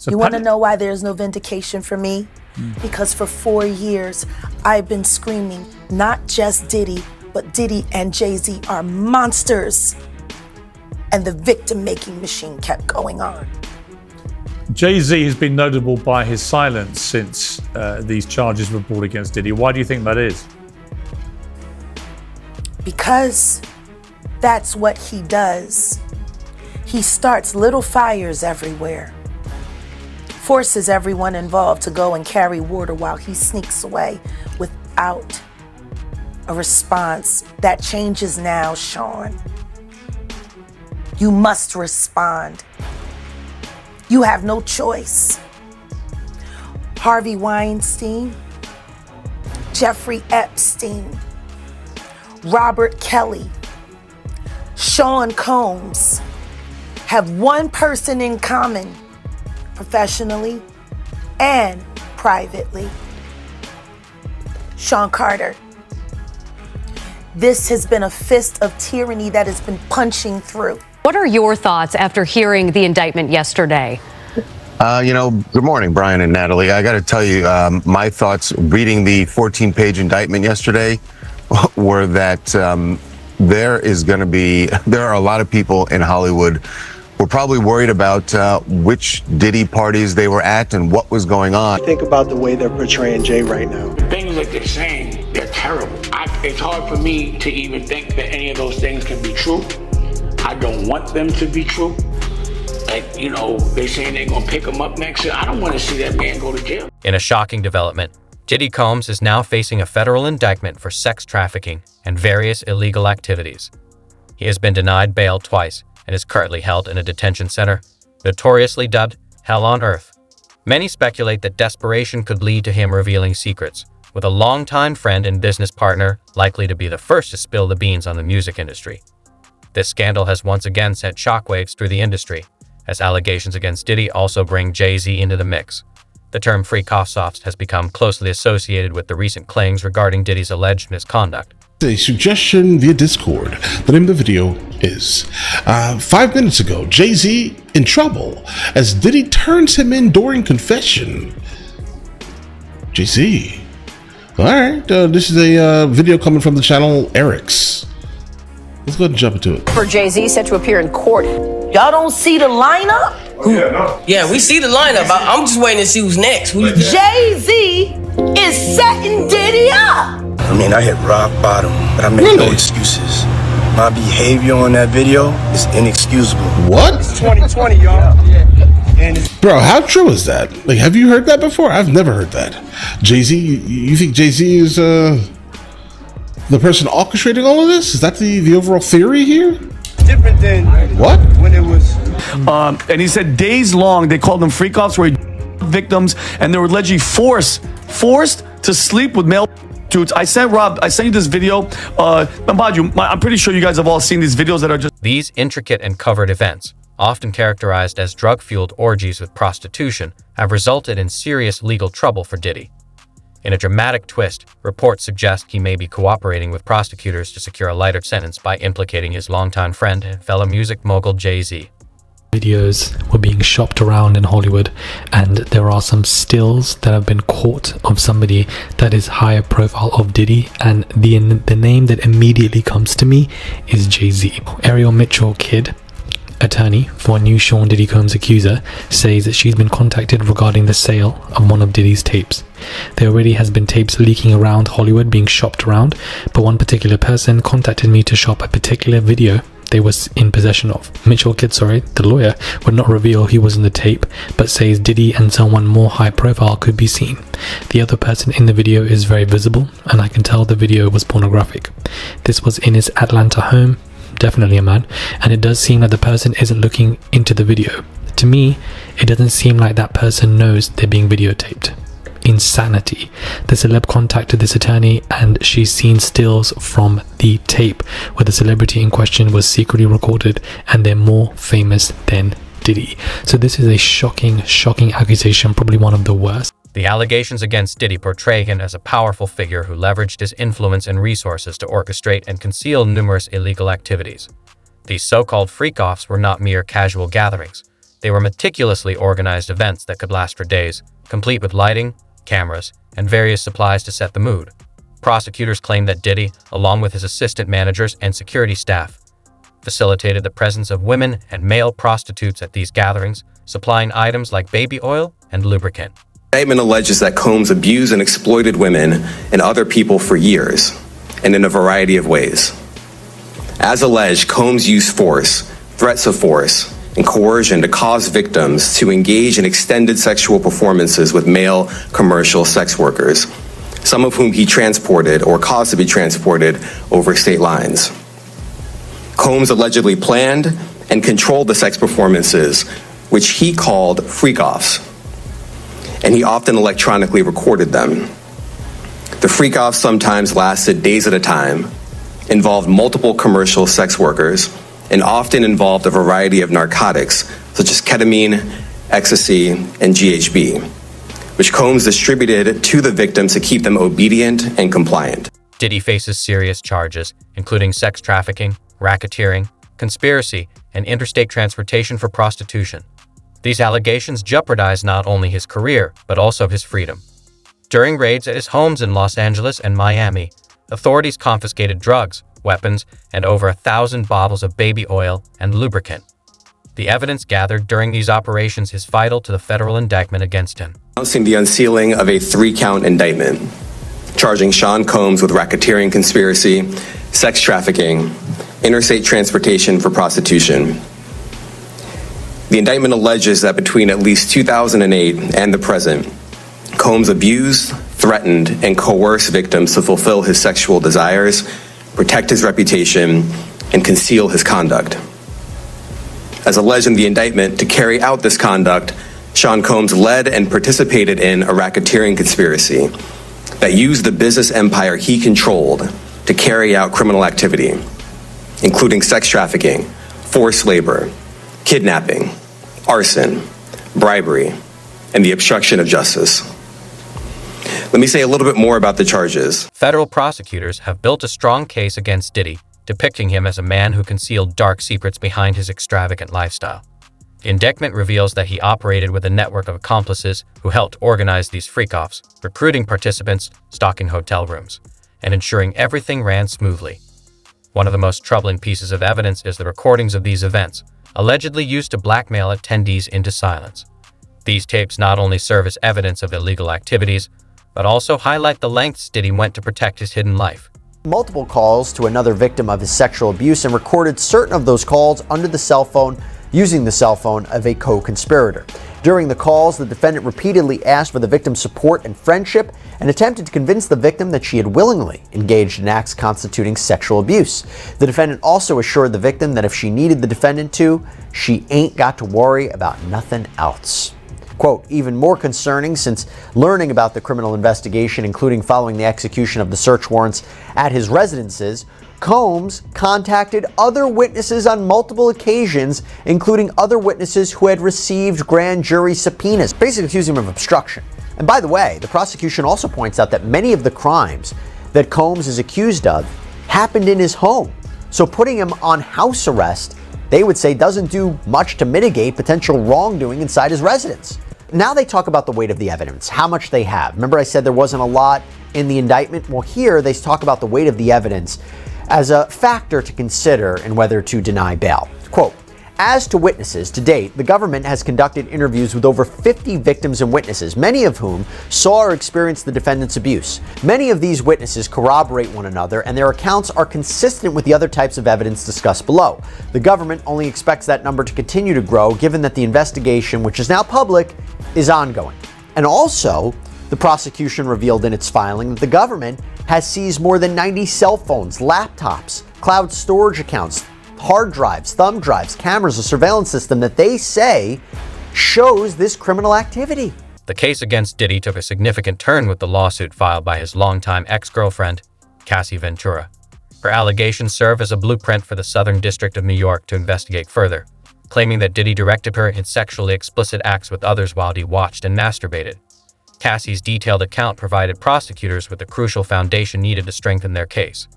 You want to know why there's no vindication for me? Because for 4 years, I've been screaming, not just Diddy, but Diddy and Jay-Z are monsters. And the victim-making machine kept going on. Jay-Z has been notable by his silence since these charges were brought against Diddy. Why do you think that is? Because that's what he does. He starts little fires everywhere, forces everyone involved to go and carry water while he sneaks away without a response. That changes now, Sean. You must respond. You have no choice. Harvey Weinstein, Jeffrey Epstein, Robert Kelly, Sean Combs have one person in common, professionally and privately. Sean Carter. This has been a fist of tyranny that has been punching through. What are your thoughts after hearing the indictment yesterday? Good morning, Brian and Natalie. I got to tell you, my thoughts reading the 14-page indictment yesterday were that there are a lot of people in Hollywood who are probably worried about which Diddy parties they were at and what was going on. Think about the way they're portraying Jay right now. The things that they're saying, they're terrible. It's hard for me to even think that any of those things can be true. I don't want them to be true. Like, they saying they're gonna pick him up next year. I don't want to see that man go to jail. In a shocking development, Diddy Combs is now facing a federal indictment for sex trafficking and various illegal activities. He has been denied bail twice and is currently held in a detention center, notoriously dubbed Hell on Earth. Many speculate that desperation could lead to him revealing secrets, with a longtime friend and business partner likely to be the first to spill the beans on the music industry. This scandal has once again sent shockwaves through the industry, as allegations against Diddy also bring Jay-Z into the mix. The term freak offs has become closely associated with the recent claims regarding Diddy's alleged misconduct. A suggestion via Discord. The name of the video is 5 minutes ago, Jay-Z in trouble as Diddy turns him in during confession. Jay-Z. Alright, this is a video coming from the channel Eric's. Let's go ahead and jump into it. For Jay-Z set to appear in court. Y'all don't see the lineup? Yeah, we see the lineup. I'm just waiting to see who's next. Jay-Z is setting Diddy up. I mean, I hit rock bottom, but I make no excuses. My behavior on that video is inexcusable. What? It's 2020, y'all. Bro, how true is that? Like, have you heard that before? I've never heard that. Jay-Z, you think Jay-Z is the person orchestrating all of this? Is that the overall theory here? Different than what? When it was. And he said days long, they called them freak offs where victims, and they were allegedly forced to sleep with male dudes. I sent you this video. I'm pretty sure you guys have all seen these videos that are just. These intricate and covered events, often characterized as drug-fueled orgies with prostitution, have resulted in serious legal trouble for Diddy. In a dramatic twist, reports suggest he may be cooperating with prosecutors to secure a lighter sentence by implicating his longtime friend and fellow music mogul Jay-Z. Videos were being shopped around in Hollywood, and there are some stills that have been caught of somebody that is higher profile of Diddy, and the name that immediately comes to me is Jay-Z. Ariel Mitchell Kidd, attorney for a new Sean Diddy Combs accuser, says that she's been contacted regarding the sale of one of Diddy's tapes. There already has been tapes leaking around Hollywood being shopped around, but one particular person contacted me to shop a particular video they was in possession of. Mitchell Kidd, the lawyer, would not reveal who was in the tape, but says Diddy and someone more high profile could be seen. The other person in the video is very visible, and I can tell the video was pornographic. This was in his Atlanta home, definitely a man, and it does seem like the person isn't looking into the video. To me, it doesn't seem like that person knows they're being videotaped. Insanity. The celeb contacted this attorney, and she's seen stills from the tape where the celebrity in question was secretly recorded, and they're more famous than Diddy. So this is a shocking accusation, probably one of the worst. The allegations against Diddy portray him as a powerful figure who leveraged his influence and resources to orchestrate and conceal numerous illegal activities. These so-called freak-offs were not mere casual gatherings. They were meticulously organized events that could last for days, complete with lighting, cameras, and various supplies to set the mood. Prosecutors claim that Diddy, along with his assistant managers and security staff, facilitated the presence of women and male prostitutes at these gatherings, supplying items like baby oil and lubricant. The indictment alleges that Combs abused and exploited women and other people for years, and in a variety of ways. As alleged, Combs used force, threats of force, and coercion to cause victims to engage in extended sexual performances with male commercial sex workers, some of whom he transported or caused to be transported over state lines. Combs allegedly planned and controlled the sex performances, which he called freak-offs, and he often electronically recorded them. The freak-offs sometimes lasted days at a time, involved multiple commercial sex workers, and often involved a variety of narcotics, such as ketamine, ecstasy, and GHB, which Combs distributed to the victims to keep them obedient and compliant. Diddy faces serious charges, including sex trafficking, racketeering, conspiracy, and interstate transportation for prostitution. These allegations jeopardize not only his career, but also his freedom. During raids at his homes in Los Angeles and Miami, authorities confiscated drugs, weapons, and over 1,000 bottles of baby oil and lubricant. The evidence gathered during these operations is vital to the federal indictment against him. Announcing the unsealing of a 3-count indictment, charging Sean Combs with racketeering conspiracy, sex trafficking, interstate transportation for prostitution. The indictment alleges that between at least 2008 and the present, Combs abused, threatened, and coerced victims to fulfill his sexual desires, protect his reputation, and conceal his conduct. As alleged in the indictment, to carry out this conduct, Sean Combs led and participated in a racketeering conspiracy that used the business empire he controlled to carry out criminal activity, including sex trafficking, forced labor, kidnapping, arson, bribery, and the obstruction of justice. Let me say a little bit more about the charges. Federal prosecutors have built a strong case against Diddy, depicting him as a man who concealed dark secrets behind his extravagant lifestyle. The indictment reveals that he operated with a network of accomplices who helped organize these freak-offs, recruiting participants, stocking hotel rooms, and ensuring everything ran smoothly. One of the most troubling pieces of evidence is the recordings of these events, allegedly used to blackmail attendees into silence. These tapes not only serve as evidence of illegal activities, but also highlight the lengths Diddy went to protect his hidden life. Multiple calls to another victim of his sexual abuse and recorded certain of those calls using the cell phone of a co-conspirator. During the calls, the defendant repeatedly asked for the victim's support and friendship and attempted to convince the victim that she had willingly engaged in acts constituting sexual abuse. The defendant also assured the victim that if she needed the defendant to, she ain't got to worry about nothing else. Quote, even more concerning since learning about the criminal investigation, including following the execution of the search warrants at his residences, Combs contacted other witnesses on multiple occasions, including other witnesses who had received grand jury subpoenas, basically accusing him of obstruction. And by the way, the prosecution also points out that many of the crimes that Combs is accused of happened in his home. So putting him on house arrest, they would say, doesn't do much to mitigate potential wrongdoing inside his residence. Now they talk about the weight of the evidence, how much they have. Remember I said there wasn't a lot in the indictment? Well, here they talk about the weight of the evidence as a factor to consider in whether to deny bail. Quote, as to witnesses, to date, the government has conducted interviews with over 50 victims and witnesses, many of whom saw or experienced the defendant's abuse. Many of these witnesses corroborate one another, and their accounts are consistent with the other types of evidence discussed below. The government only expects that number to continue to grow, given that the investigation, which is now public, is ongoing. And also, the prosecution revealed in its filing that the government has seized more than 90 cell phones, laptops, cloud storage accounts, hard drives, thumb drives, cameras, a surveillance system that they say shows this criminal activity. The case against Diddy took a significant turn with the lawsuit filed by his longtime ex-girlfriend, Cassie Ventura. Her allegations serve as a blueprint for the Southern District of New York to investigate further, claiming that Diddy directed her in sexually explicit acts with others while he watched and masturbated. Cassie's detailed account provided prosecutors with the crucial foundation needed to strengthen their case.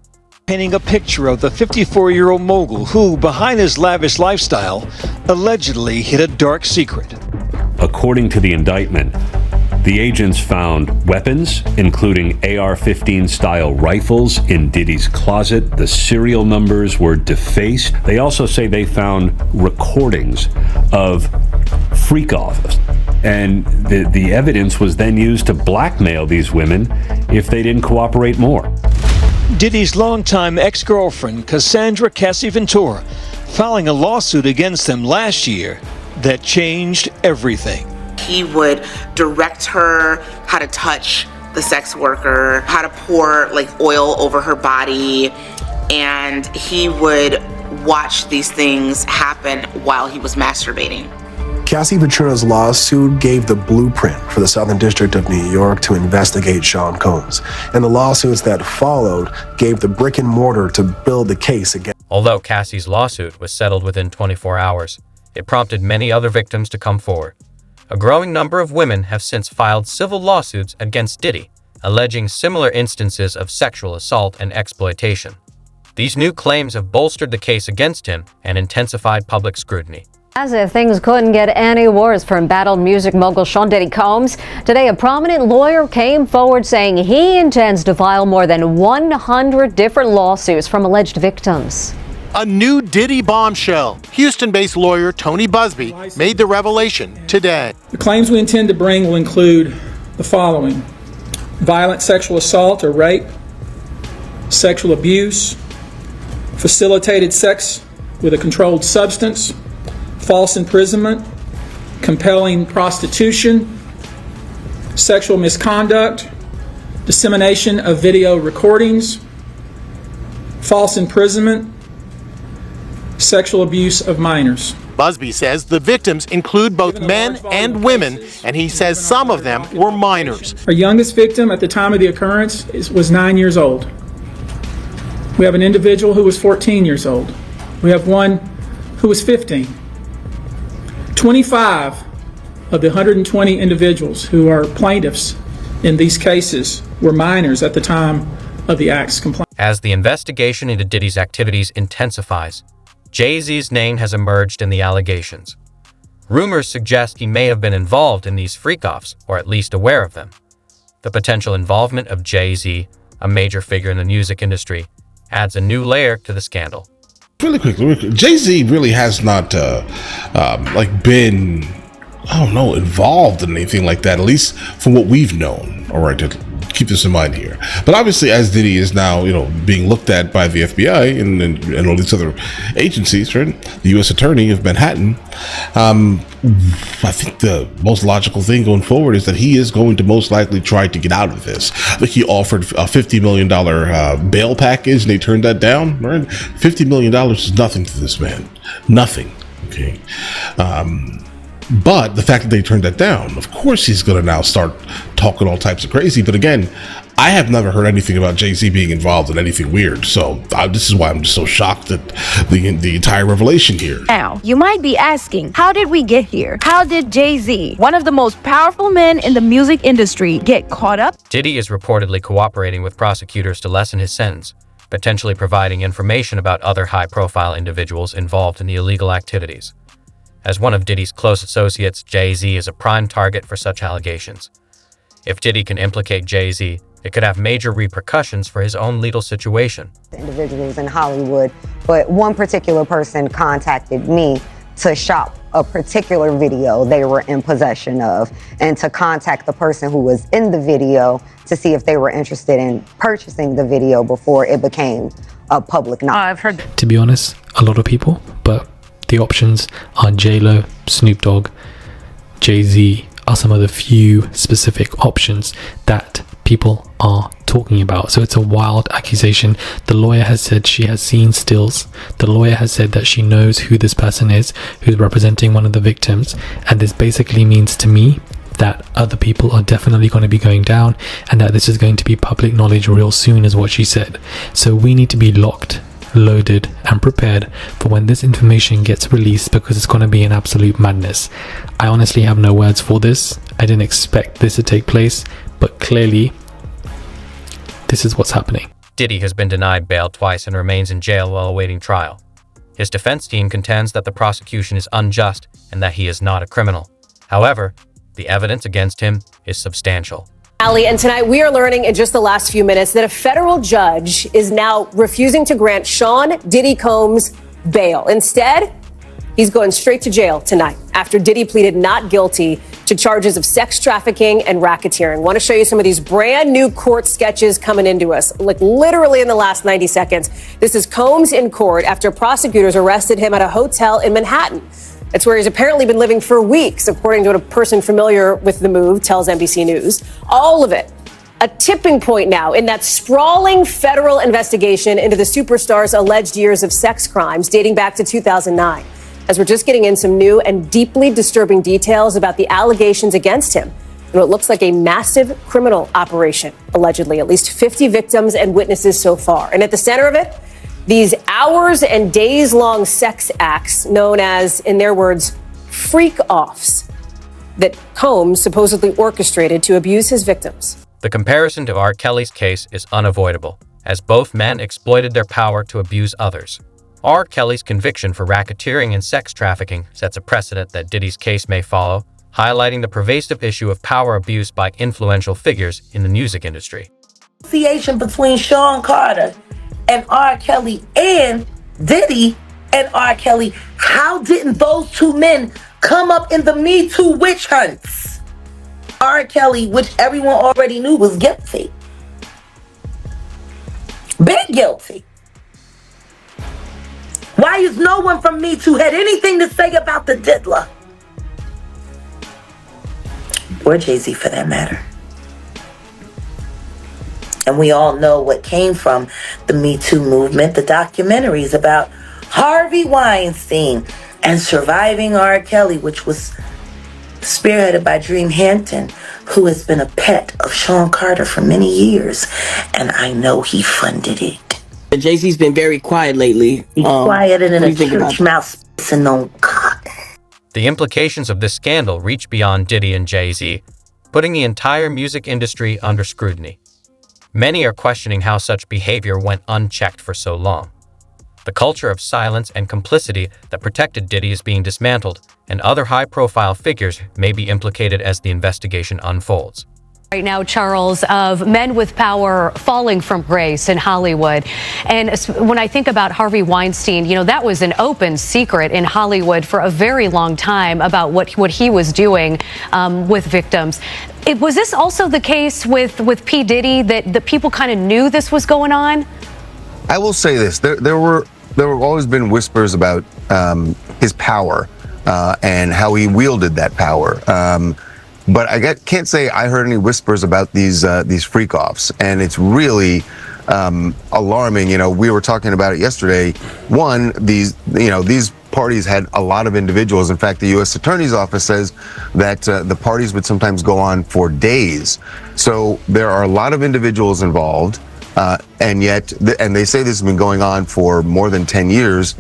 painting a picture of the 54-year-old mogul who, behind his lavish lifestyle, allegedly hid a dark secret. According to the indictment, the agents found weapons, including AR-15 style rifles, in Diddy's closet. The serial numbers were defaced. They also say they found recordings of freak-offs. And the evidence was then used to blackmail these women if they didn't cooperate more. Diddy's longtime ex-girlfriend, Cassandra Cassie Ventura, filing a lawsuit against him last year that changed everything. He would direct her how to touch the sex worker, how to pour oil over her body, and he would watch these things happen while he was masturbating. Cassie Ventura's lawsuit gave the blueprint for the Southern District of New York to investigate Sean Combs, and the lawsuits that followed gave the brick and mortar to build the case again. Although Cassie's lawsuit was settled within 24 hours, it prompted many other victims to come forward. A growing number of women have since filed civil lawsuits against Diddy, alleging similar instances of sexual assault and exploitation. These new claims have bolstered the case against him and intensified public scrutiny. As if things couldn't get any worse for embattled music mogul Sean Diddy Combs, today a prominent lawyer came forward saying he intends to file more than 100 different lawsuits from alleged victims. A new Diddy bombshell. Houston-based lawyer Tony Busby made the revelation today. The claims we intend to bring will include the following: violent sexual assault or rape, sexual abuse, facilitated sex with a controlled substance, false imprisonment, compelling prostitution, sexual misconduct, dissemination of video recordings, false imprisonment, sexual abuse of minors. Busby says the victims include both men and women, and he says some of them were minors. Our youngest victim at the time of the occurrence was 9 years old. We have an individual who was 14 years old. We have one who was 15. 25 of the 120 individuals who are plaintiffs in these cases were minors at the time of the act's complaint. As the investigation into Diddy's activities intensifies, Jay-Z's name has emerged in the allegations. Rumors suggest he may have been involved in these freak-offs, or at least aware of them. The potential involvement of Jay-Z, a major figure in the music industry, adds a new layer to the scandal. Really quickly, Jay-Z really has not been, involved in anything like that, at least from what we've known. All right, keep this in mind here. But obviously, as Diddy is now, being looked at by the FBI and all these other agencies, right? The U.S. Attorney of Manhattan. I think the most logical thing going forward is that he is going to most likely try to get out of this. I think he offered a $50 million bail package, and they turned that down. Right? $50 million is nothing to this man. Nothing. Okay. But the fact that they turned that down, of course he's going to now start talking all types of crazy. But again, I have never heard anything about Jay-Z being involved in anything weird. So this is why I'm just so shocked at the entire revelation here. Now, you might be asking, how did we get here? How did Jay-Z, one of the most powerful men in the music industry, get caught up? Diddy is reportedly cooperating with prosecutors to lessen his sentence, potentially providing information about other high-profile individuals involved in the illegal activities. As one of Diddy's close associates, Jay-Z is a prime target for such allegations. If Diddy can implicate Jay-Z, it could have major repercussions for his own legal situation. Individuals in Hollywood, but one particular person contacted me to shop a particular video they were in possession of, and to contact the person who was in the video to see if they were interested in purchasing the video before it became a public knowledge. I've heard. To be honest, a lot of people, but the options are J-Lo, Snoop Dogg, Jay-Z are some of the few specific options that people are talking about. So it's a wild accusation. The lawyer has said she has seen stills. The lawyer has said that she knows who this person is, who's representing one of the victims. And this basically means to me that other people are definitely going to be going down, and that this is going to be public knowledge real soon, is what she said. So we need to be locked, loaded and prepared for when this information gets released, because it's going to be an absolute madness. I honestly have no words for this. I didn't expect this to take place, but clearly this is what's happening. Diddy has been denied bail twice and remains in jail while awaiting trial. His defense team contends that the prosecution is unjust and that he is not a criminal. However, the evidence against him is substantial. Ali, and tonight we are learning in just the last few minutes that a federal judge is now refusing to grant Sean Diddy Combs bail. Instead, he's going straight to jail tonight after Diddy pleaded not guilty to charges of sex trafficking and racketeering. I want to show you some of these brand new court sketches coming into us, like literally in the last 90 seconds. This is Combs in court after prosecutors arrested him at a hotel in Manhattan. It's where he's apparently been living for weeks, according to what a person familiar with the move tells NBC News. All of it a tipping point now in that sprawling federal investigation into the superstar's alleged years of sex crimes dating back to 2009. As we're just getting in some new and deeply disturbing details about the allegations against him and what looks like a massive criminal operation, allegedly. At least 50 victims and witnesses so far. And at the center of it, these hours and days-long sex acts known as, in their words, freak-offs that Combs supposedly orchestrated to abuse his victims. The comparison to R. Kelly's case is unavoidable, as both men exploited their power to abuse others. R. Kelly's conviction for racketeering and sex trafficking sets a precedent that Diddy's case may follow, highlighting the pervasive issue of power abuse by influential figures in the music industry. Association between Sean Carter and R. Kelly and Diddy and R. Kelly. How didn't those two men come up in the Me Too witch hunts? R. Kelly, which everyone already knew was guilty. Been guilty. Why is no one from Me Too had anything to say about the diddler? Or Jay-Z for that matter. And we all know what came from the Me Too movement, the documentaries about Harvey Weinstein and surviving R. Kelly, which was spearheaded by Dream Hampton, who has been a pet of Sean Carter for many years. And I know he funded it. Jay-Z's been very quiet lately. He's quiet and in a church mouse pissing on God. The implications of this scandal reach beyond Diddy and Jay-Z, putting the entire music industry under scrutiny. Many are questioning how such behavior went unchecked for so long. The culture of silence and complicity that protected Diddy is being dismantled, and other high-profile figures may be implicated as the investigation unfolds. Right now, Charles, of men with power falling from grace in Hollywood. And when I think about Harvey Weinstein, you know, that was an open secret in Hollywood for a very long time about what he was doing with victims. Was this also the case with P. Diddy, that the people kind of knew this was going on? I will say this. There were always been whispers about his power and how he wielded that power. But I can't say I heard any whispers about these freak-offs, and it's really alarming. You know, we were talking about it yesterday. One, these parties had a lot of individuals. In fact, the U.S. Attorney's Office says that the parties would sometimes go on for days. So there are a lot of individuals involved, and yet, and they say this has been going on for more than 10 years,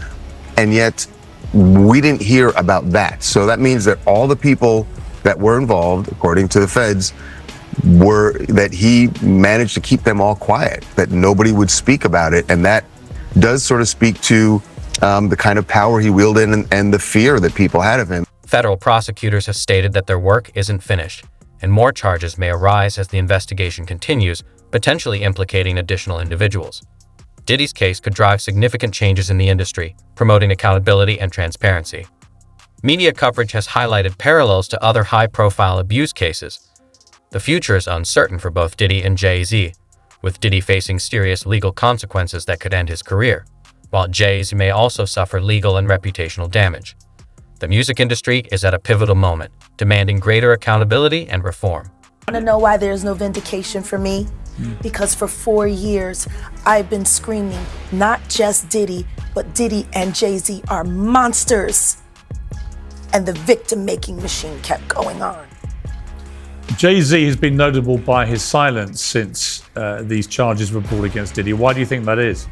and yet we didn't hear about that. So that means that all the people that were involved, according to the feds, that he managed to keep them all quiet, that nobody would speak about it. And that does sort of speak to the kind of power he wielded and the fear that people had of him. Federal prosecutors have stated that their work isn't finished, and more charges may arise as the investigation continues, potentially implicating additional individuals. Diddy's case could drive significant changes in the industry, promoting accountability and transparency. Media coverage has highlighted parallels to other high-profile abuse cases. The future is uncertain for both Diddy and Jay-Z, with Diddy facing serious legal consequences that could end his career, while Jay-Z may also suffer legal and reputational damage. The music industry is at a pivotal moment, demanding greater accountability and reform. Want to know why there's no vindication for me? Because for 4 years, I've been screaming, not just Diddy, but Diddy and Jay-Z are monsters. And the victim-making machine kept going on. Jay-Z has been notable by his silence since these charges were brought against Diddy. Why do you think that is?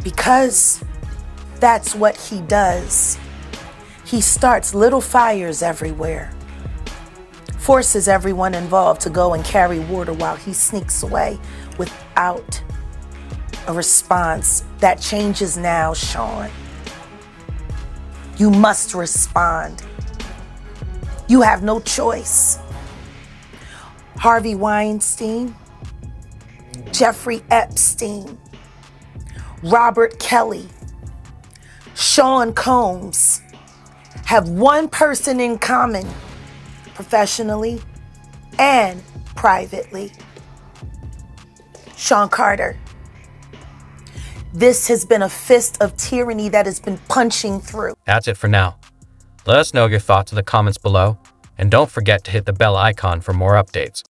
Because that's what he does. He starts little fires everywhere. forces everyone involved to go and carry water while he sneaks away without a response. That changes now, Sean. You must respond. You have no choice. Harvey Weinstein, Jeffrey Epstein, Robert Kelly, Sean Combs have one person in common, professionally and privately. Sean Carter. This has been a fist of tyranny that has been punching through. That's it for now. Let us know your thoughts in the comments below, and don't forget to hit the bell icon for more updates.